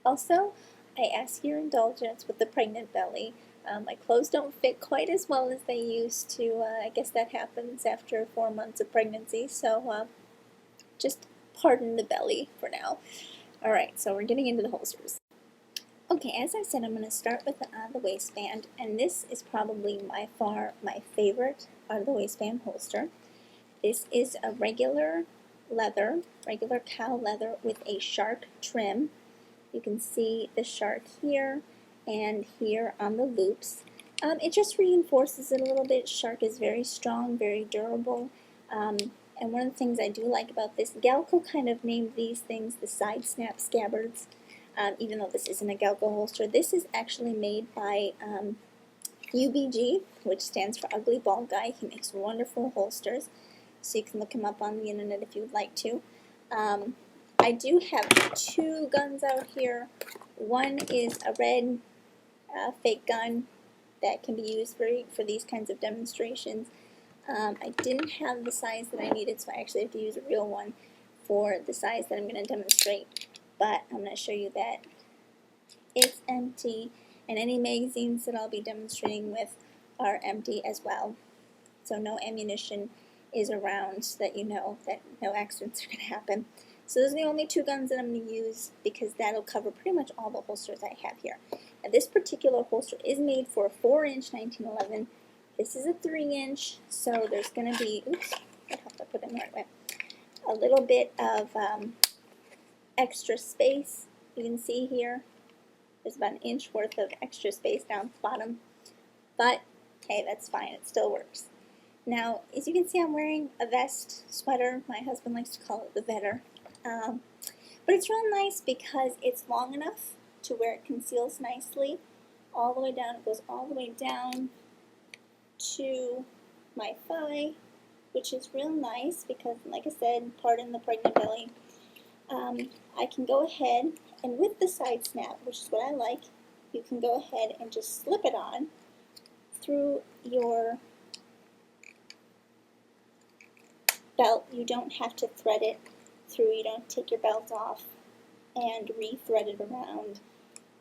Also, I ask your indulgence with the pregnant belly. My clothes don't fit quite as well as they used to. I guess that happens after 4 months of pregnancy, so just pardon the belly for now. Alright, so we're getting into the holsters. Okay, as I said, I'm going to start with the out-of-the-waistband, and this is probably by far my favorite out-of-the-waistband holster. This is a regular leather, regular cow leather with a shark trim. You can see the shark here and here on the loops. It just reinforces it a little bit. Shark is very strong, very durable. And one of the things I do like about this, Galco kind of named these things the side snap scabbards, even though this isn't a Galco holster. This is actually made by UBG, which stands for Ugly Bald Guy. He makes wonderful holsters, so you can look him up on the internet if you would like to. I do have two guns out here. One is a red fake gun that can be used for these kinds of demonstrations. I didn't have the size that I needed, so I actually have to use a real one for the size that I'm going to demonstrate. But I'm going to show you that it's empty, and any magazines that I'll be demonstrating with are empty as well. So no ammunition is around, so that you know that no accidents are going to happen. So those are the only two guns that I'm going to use, because that'll cover pretty much all the holsters I have here. Now this particular holster is made for a 4-inch 1911. This is a 3-inch, so there's going to be, oops, I hope I put it in the right way, a little bit of extra space. You can see here, there's about an inch worth of extra space down the bottom, but hey, that's fine, it still works. Now, as you can see, I'm wearing a vest sweater. My husband likes to call it the vetter. But it's real nice because it's long enough to where it conceals nicely all the way down. It goes all the way down to my thigh, which is real nice because, like I said, pardon the pregnant belly. I can go ahead and with the side snap, which is what I like, you can go ahead and just slip it on through your belt. You don't have to thread it through. You don't take your belt off and re-thread it around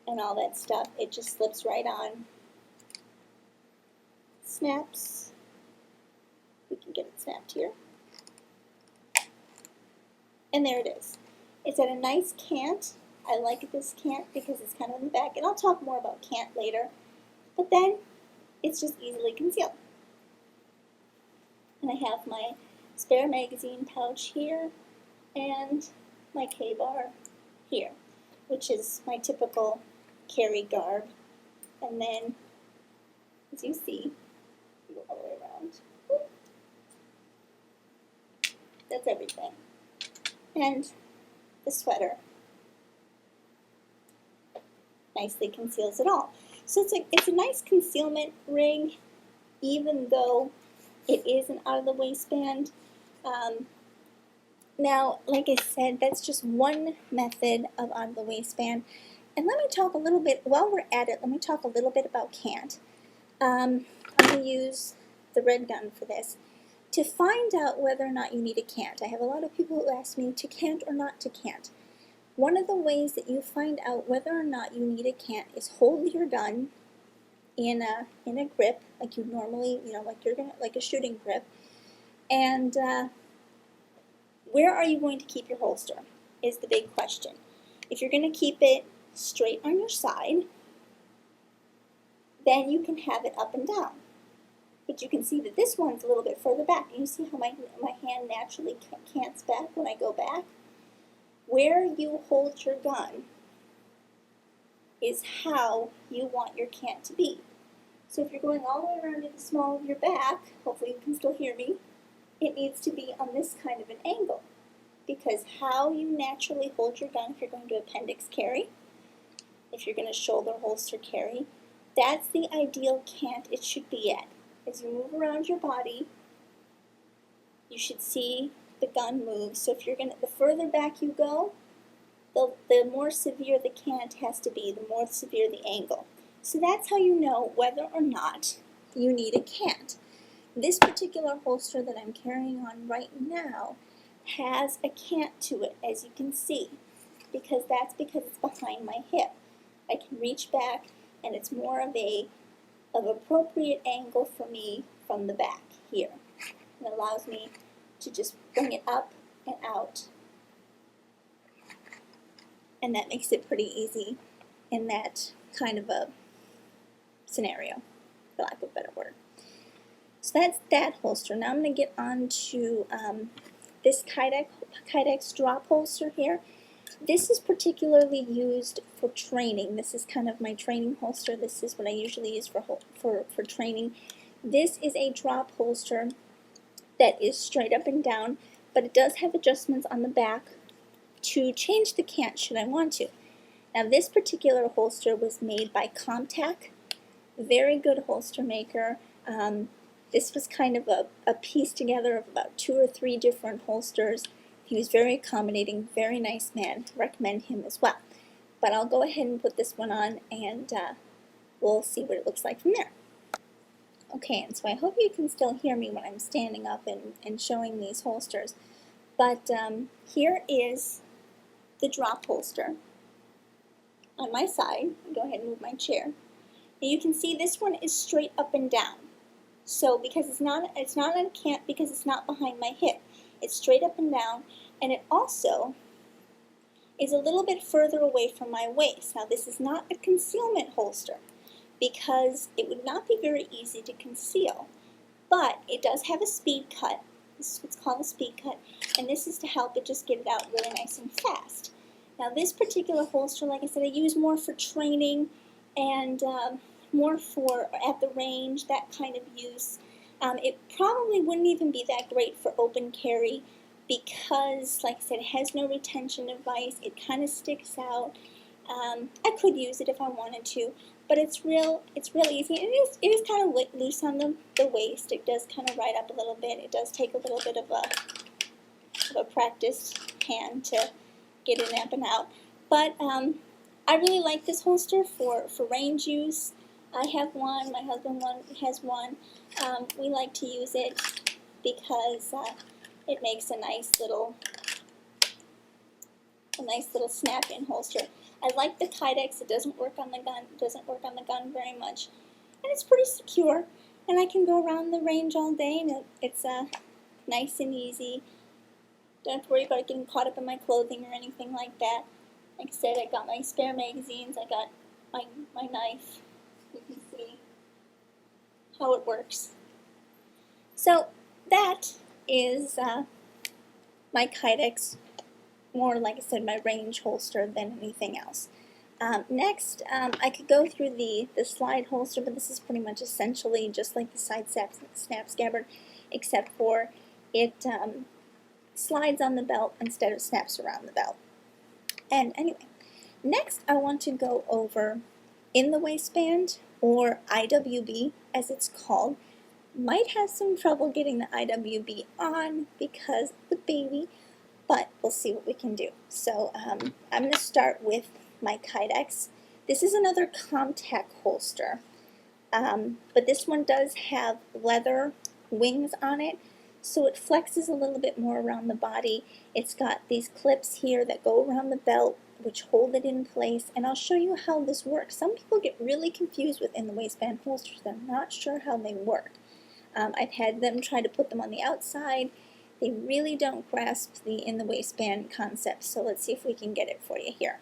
and all that stuff. It just slips right on, snaps. We can get it snapped here, and there it is. It's at a nice cant. I like this cant because it's kind of in the back, and I'll talk more about cant later, but then it's just easily concealed. And I have my spare magazine pouch here and my K-bar here, which is my typical carry garb. And then, as you see, go all the way around. That's everything. And the sweater nicely conceals it all. So it's a nice concealment ring, even though it is an out-of-the-waistband. Now, like I said, that's just one method of out-of-the-waistband. And let me talk a little bit, while we're at it, let me talk a little bit about cant. I'm going to use the red gun for this. To find out whether or not you need a cant, I have a lot of people who ask me to cant or not to cant. One of the ways that you find out whether or not you need a cant is hold your gun in a grip, like you normally, like a shooting grip, and where are you going to keep your holster is the big question. If you're going to keep it straight on your side, then you can have it up and down. But you can see that this one's a little bit further back. You see how my hand naturally cants back when I go back? Where you hold your gun is how you want your cant to be. So if you're going all the way around to the small of your back, hopefully you can still hear me, it needs to be on this kind of an angle. Because how you naturally hold your gun if you're going to appendix carry, if you're going to shoulder holster carry, that's the ideal cant it should be at. As you move around your body, you should see the gun move. So if you're the further back you go, the more severe the cant has to be, the more severe the angle. So that's how you know whether or not you need a cant. This particular holster that I'm carrying on right now has a cant to it, as you can see, because it's behind my hip. I can reach back, and it's more of appropriate angle for me from the back here. It allows me to just bring it up and out, and that makes it pretty easy in that kind of a scenario, for lack of a better word. So that's that holster. Now I'm going to get on to this Kydex drop holster here. This is particularly used for training. This is kind of my training holster. This is what I usually use for training. This is a drop holster that is straight up and down, but it does have adjustments on the back to change the cant should I want to. Now this particular holster was made by Comtac, very good holster maker. This was kind of a piece together of about 2 or 3 different holsters. He was very accommodating, very nice man. Recommend him as well. But I'll go ahead and put this one on, and we'll see what it looks like from there. Okay, and so I hope you can still hear me when I'm standing up and showing these holsters. But here is the drop holster on my side. I'll go ahead and move my chair. And you can see this one is straight up and down. So because it's not on a cant because it's not behind my hip. It's straight up and down, and it also is a little bit further away from my waist. Now this is not a concealment holster because it would not be very easy to conceal, but it does have a speed cut. This is what's called a speed cut, and this is to help it just get it out really nice and fast. Now this particular holster, like I said, I use more for training and more for at the range, that kind of use. It probably wouldn't even be that great for open carry because, like I said, it has no retention device. It kind of sticks out. I could use it if I wanted to, but it's real easy. It is kind of loose on the waist. It does kind of ride up a little bit. It does take a little bit of a practiced hand to get it up and out. But I really like this holster for range use. I have one, my husband has one. We like to use it because it makes a nice little snap-in holster. I like the Kydex. It doesn't work on the gun very much, and it's pretty secure. And I can go around the range all day, and it's nice and easy. Don't have to worry about getting caught up in my clothing or anything like that. Like I said, I got my spare magazines. I got my knife. You can see how it works. So that is my Kydex, more like I said, my range holster than anything else. Next, I could go through the slide holster, but this is pretty much essentially just like the side snap scabbard, except for it slides on the belt instead of snaps around the belt. And anyway, next I want to go over in the waistband, or IWB as it's called. Might have some trouble getting the IWB on because of the baby, but we'll see what we can do. So I'm going to start with my Kydex. This is another Comtac holster, but this one does have leather wings on it, so it flexes a little bit more around the body. It's got these clips here that go around the belt which hold it in place, and I'll show you how this works. Some people get really confused with in the waistband holsters. They're not sure how they work. I've had them try to put them on the outside. They really don't grasp the in the waistband concept, so let's see if we can get it for you here.